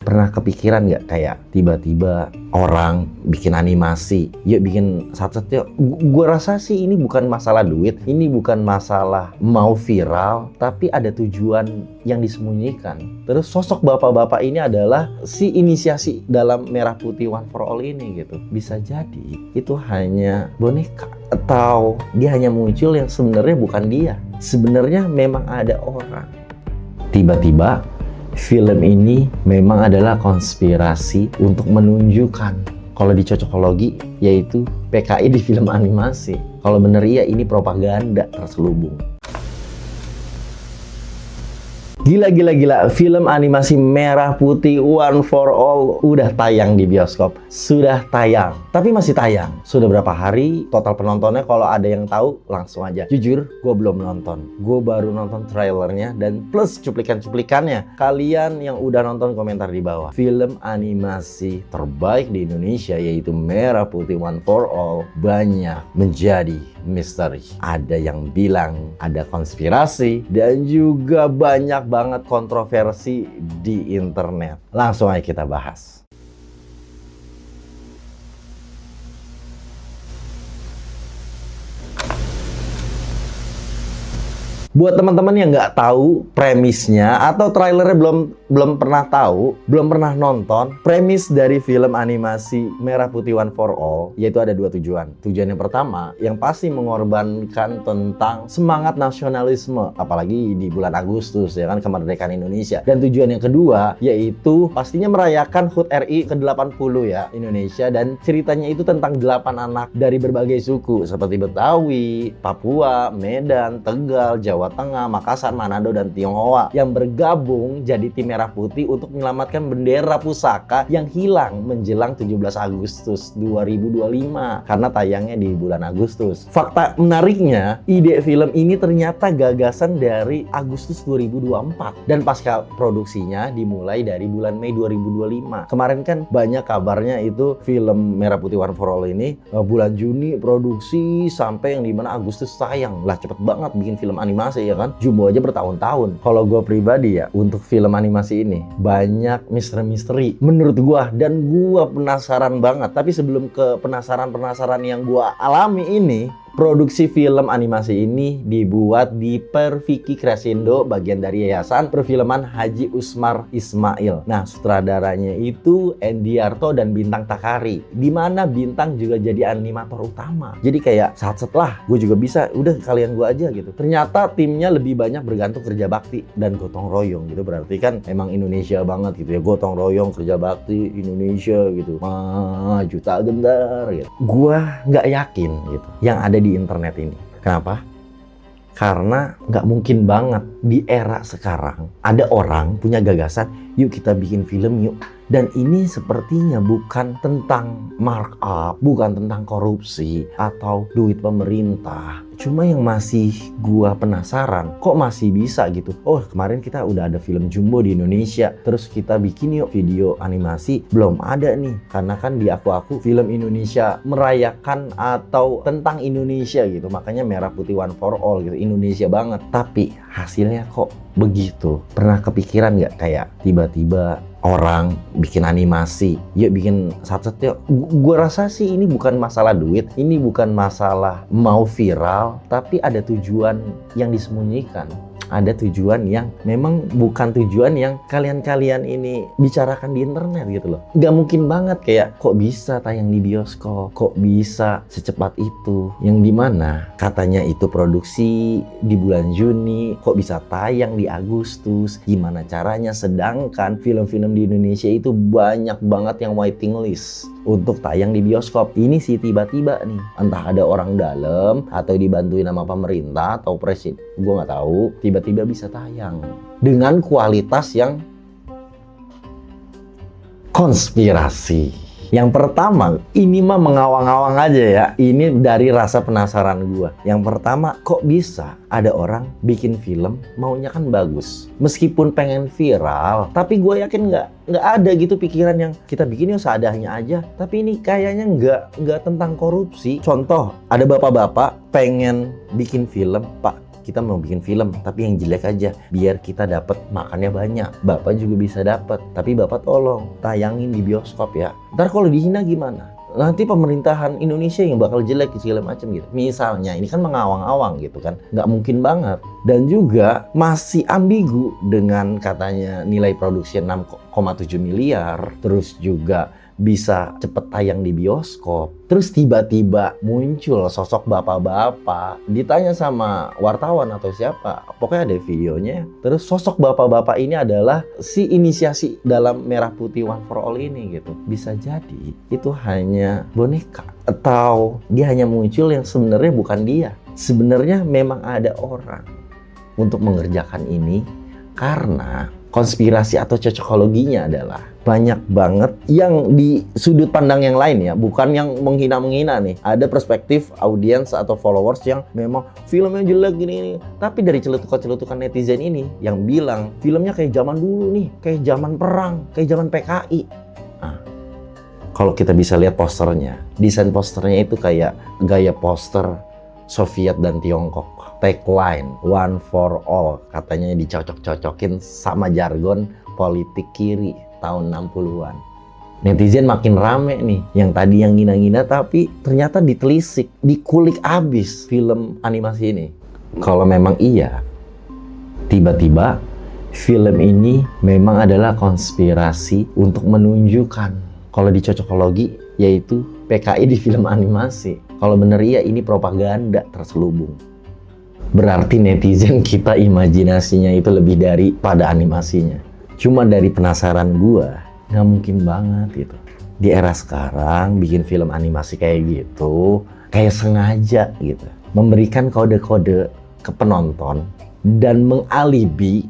Pernah kepikiran nggak kayak tiba-tiba orang bikin animasi, yuk bikin satu-satu yuk. Gue rasa sih ini bukan masalah duit, ini bukan masalah mau viral, tapi ada tujuan yang disembunyikan. Terus sosok bapak-bapak ini adalah si inisiasi dalam Merah Putih One for All ini gitu. Bisa jadi itu hanya boneka, atau dia hanya muncul yang sebenarnya bukan dia. Sebenarnya memang ada orang. Tiba-tiba film ini memang adalah konspirasi untuk menunjukkan, kalau di cocokologi yaitu PKI di film animasi. Kalau bener iya, ini propaganda terselubung. Gila, film animasi Merah Putih One for All udah tayang di bioskop. Sudah tayang, tapi masih tayang. Sudah berapa hari total penontonnya? Kalau ada yang tahu langsung aja. Jujur, gue belum nonton. Gue baru nonton trailernya dan plus cuplikan-cuplikannya. Kalian yang udah nonton komentar di bawah. Film animasi terbaik di Indonesia yaitu Merah Putih One for All banyak menjadi misteri. Ada yang bilang ada konspirasi dan juga banyak banget kontroversi di internet. Langsung aja kita bahas. Buat teman-teman yang nggak tahu premisnya atau trailernya belum pernah tahu, belum pernah nonton, premis dari film animasi Merah Putih One for All yaitu ada dua tujuan. Tujuan yang pertama yang pasti mengorbankan tentang semangat nasionalisme, apalagi di bulan Agustus ya kan, kemerdekaan Indonesia. Dan tujuan yang kedua yaitu pastinya merayakan HUT RI ke-80 ya Indonesia, dan ceritanya itu tentang 8 anak dari berbagai suku seperti Betawi, Papua, Medan, Tegal, Jawa Tengah, Makassar, Manado, dan Tionghoa yang bergabung jadi tim Merah Putih untuk menyelamatkan bendera pusaka yang hilang menjelang 17 Agustus 2025 karena tayangnya di bulan Agustus. Fakta menariknya, ide film ini ternyata gagasan dari Agustus 2024 dan pasca produksinya dimulai dari bulan Mei 2025. Kemarin kan banyak kabarnya itu film Merah Putih One for All ini bulan Juni produksi sampai yang dimana Agustus tayang. Lah cepet banget bikin film animasi ya kan, Jumbo aja bertahun-tahun. Kalau gue pribadi ya, untuk film animasi ini banyak misteri-misteri menurut gue, dan gue penasaran banget. Tapi sebelum ke penasaran yang gue alami ini, produksi film animasi ini dibuat di Perfiki Kreasindo, bagian dari Yayasan Perfilman Haji Usmar Ismail. Nah, sutradaranya itu Endiarto dan Bintang Takari, di mana Bintang juga jadi animator utama. Jadi kayak saat setelah gue juga bisa, udah kalian gue aja gitu. Ternyata timnya lebih banyak bergantung kerja bakti dan gotong royong gitu. Berarti kan emang Indonesia banget gitu ya, gotong royong, kerja bakti, Indonesia gitu, maju tak gentar gitu. Gue nggak yakin gitu yang ada di internet ini. Kenapa? Karena nggak mungkin banget di era sekarang ada orang punya gagasan, yuk kita bikin film yuk. Dan ini sepertinya bukan tentang markup, bukan tentang korupsi atau duit pemerintah. Cuma yang masih gua penasaran, kok masih bisa gitu. Oh, kemarin kita udah ada film Jumbo di Indonesia, terus kita bikin yuk video animasi. Belum ada nih, karena kan di aku film Indonesia merayakan atau tentang Indonesia gitu. Makanya Merah Putih One for All gitu, Indonesia banget. Tapi hasilnya kok begitu. Pernah kepikiran nggak kayak tiba-tiba orang bikin animasi, yuk bikin satu-satu yuk. Gue rasa sih ini bukan masalah duit, ini bukan masalah mau viral, tapi ada tujuan yang disembunyikan. Ada tujuan yang memang bukan tujuan yang kalian-kalian ini bicarakan di internet gitu loh. Gak mungkin banget kayak kok bisa tayang di bioskop, kok bisa secepat itu. Yang dimana katanya itu produksi di bulan Juni, kok bisa tayang di Agustus. Gimana caranya, sedangkan film-film di Indonesia itu banyak banget yang waiting list untuk tayang di bioskop. Ini sih tiba-tiba nih, entah ada orang dalam atau dibantuin sama pemerintah atau presiden, gue nggak tahu, tiba-tiba bisa tayang dengan kualitas yang konspirasi. Yang pertama, ini mah mengawang-awang aja ya. Ini dari rasa penasaran gue. Yang pertama, kok bisa ada orang bikin film maunya kan bagus, meskipun pengen viral, tapi gue yakin nggak ada gitu pikiran yang kita bikin yuk seadanya aja. Tapi ini kayaknya nggak tentang korupsi. Contoh, ada bapak-bapak pengen bikin film, Pak, kita mau bikin film tapi yang jelek aja biar kita dapat makannya banyak. Bapak juga bisa dapat, tapi Bapak tolong tayangin di bioskop ya. Ntar kalau dihina gimana? Nanti pemerintahan Indonesia yang bakal jelek segala macam gitu. Misalnya ini kan mengawang-awang gitu kan, nggak mungkin banget. Dan juga masih ambigu dengan katanya nilai produksi 6,7 miliar, terus juga bisa cepet tayang di bioskop. Terus tiba-tiba muncul sosok bapak-bapak, ditanya sama wartawan atau siapa, pokoknya ada videonya. Terus sosok bapak-bapak ini adalah si inisiasi dalam Merah Putih One for All ini gitu. Bisa jadi itu hanya boneka, atau dia hanya muncul yang sebenarnya bukan dia. Sebenarnya memang ada orang untuk mengerjakan ini, karena konspirasi atau cocokologinya adalah banyak banget yang di sudut pandang yang lain ya, bukan yang menghina-menghina nih. Ada perspektif audiens atau followers yang memang filmnya jelek gini, tapi dari celutukan-celutukan netizen ini yang bilang filmnya kayak zaman dulu nih, kayak zaman perang, kayak zaman PKI. Nah, kalau kita bisa lihat posternya, desain posternya itu kayak gaya poster Soviet dan Tiongkok. Tagline One for All katanya dicocok-cocokin sama jargon politik kiri tahun 60-an. Netizen makin rame nih, yang tadi yang ngina-ngina tapi ternyata ditelisik, dikulik abis film animasi ini. Kalau memang iya, tiba-tiba film ini memang adalah konspirasi untuk menunjukkan kalau di cocokologi yaitu PKI di film animasi. Kalau bener iya ini propaganda terselubung. Berarti netizen kita imajinasinya itu lebih daripada animasinya. Cuma dari penasaran gua, nggak mungkin banget gitu. Di era sekarang bikin film animasi kayak gitu, kayak sengaja gitu. Memberikan kode-kode ke penonton dan mengalibi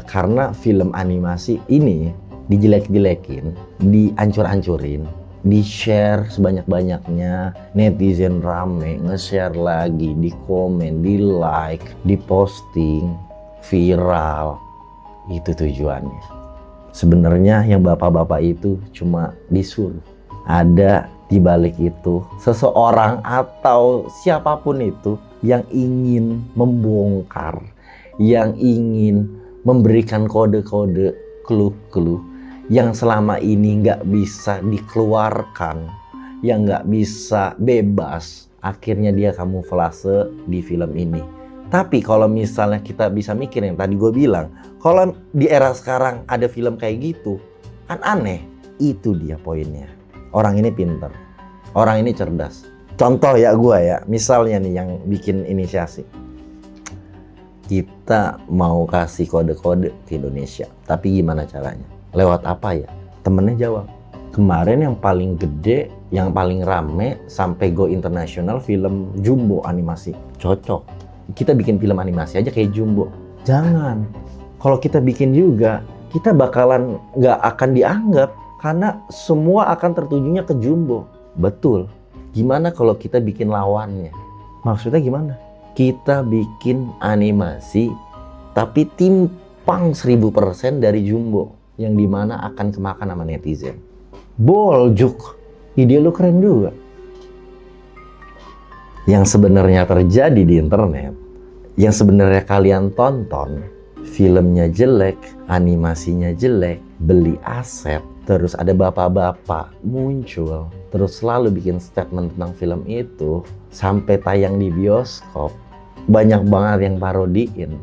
karena film animasi ini dijelek-jelekin, dihancur-hancurin, di-share sebanyak-banyaknya, netizen rame, nge-share lagi, di komen, di like, di posting, viral. Itu tujuannya. Sebenarnya yang bapak-bapak itu cuma disuruh. Ada di balik itu seseorang atau siapapun itu yang ingin membongkar, yang ingin memberikan kode-kode, clue-clue yang selama ini nggak bisa dikeluarkan, yang nggak bisa bebas, akhirnya dia kamuflase di film ini. Tapi kalau misalnya kita bisa mikir yang tadi gue bilang, kalau di era sekarang ada film kayak gitu, kan aneh. Itu dia poinnya. Orang ini pinter, orang ini cerdas. Contoh ya gue ya, misalnya nih yang bikin inisiasi. Kita mau kasih kode-kode ke Indonesia, tapi gimana caranya? Lewat apa ya? Temennya jawab, kemarin yang paling gede, yang paling rame sampai go internasional film Jumbo animasi. Cocok. Kita bikin film animasi aja kayak Jumbo. Jangan. Kalau kita bikin juga, kita bakalan nggak akan dianggap karena semua akan tertujunya ke Jumbo. Betul. Gimana kalau kita bikin lawannya? Maksudnya gimana? Kita bikin animasi tapi timpang 1000% dari Jumbo, yang dimana akan kemakan sama netizen. Boljuk, ide lu keren juga. Yang sebenarnya terjadi di internet, yang sebenarnya kalian tonton, filmnya jelek, animasinya jelek, beli aset, terus ada bapak-bapak muncul, terus selalu bikin statement tentang film itu, sampai tayang di bioskop, banyak banget yang parodiin.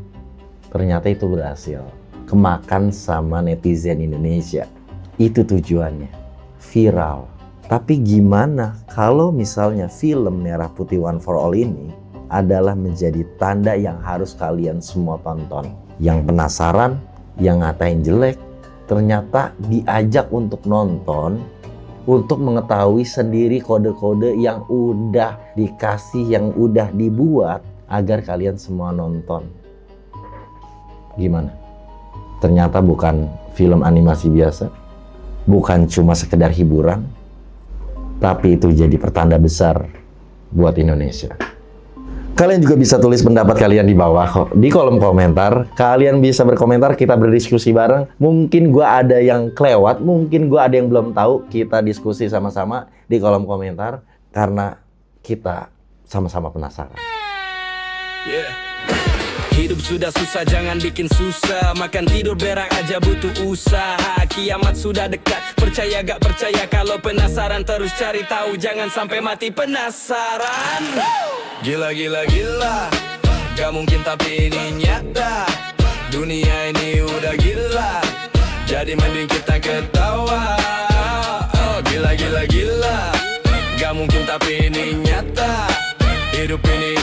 Ternyata itu berhasil. Kemakan sama netizen Indonesia. Itu tujuannya. Viral. Tapi gimana kalau misalnya film Merah Putih One for All ini adalah menjadi tanda yang harus kalian semua tonton. Yang penasaran, yang ngatain jelek, ternyata diajak untuk nonton, untuk mengetahui sendiri kode-kode yang udah dikasih, yang udah dibuat agar kalian semua nonton. Gimana? Ternyata bukan film animasi biasa, bukan cuma sekedar hiburan, tapi itu jadi pertanda besar buat Indonesia. Kalian juga bisa tulis pendapat kalian di bawah di kolom komentar. Kalian bisa berkomentar, kita berdiskusi bareng. Mungkin gua ada yang kelewat, mungkin gua ada yang belum tahu. Kita diskusi sama-sama di kolom komentar karena kita sama-sama penasaran. Yeah. Hidup sudah susah, jangan bikin susah. Makan tidur berak aja butuh usaha. Kiamat sudah dekat, percaya gak percaya. Kalau penasaran terus cari tahu, jangan sampai mati penasaran. Gila gila gila, gak mungkin tapi ini nyata. Dunia ini udah gila, jadi mending kita ketawa. Oh, gila gila gila, gak mungkin tapi ini nyata. Hidup ini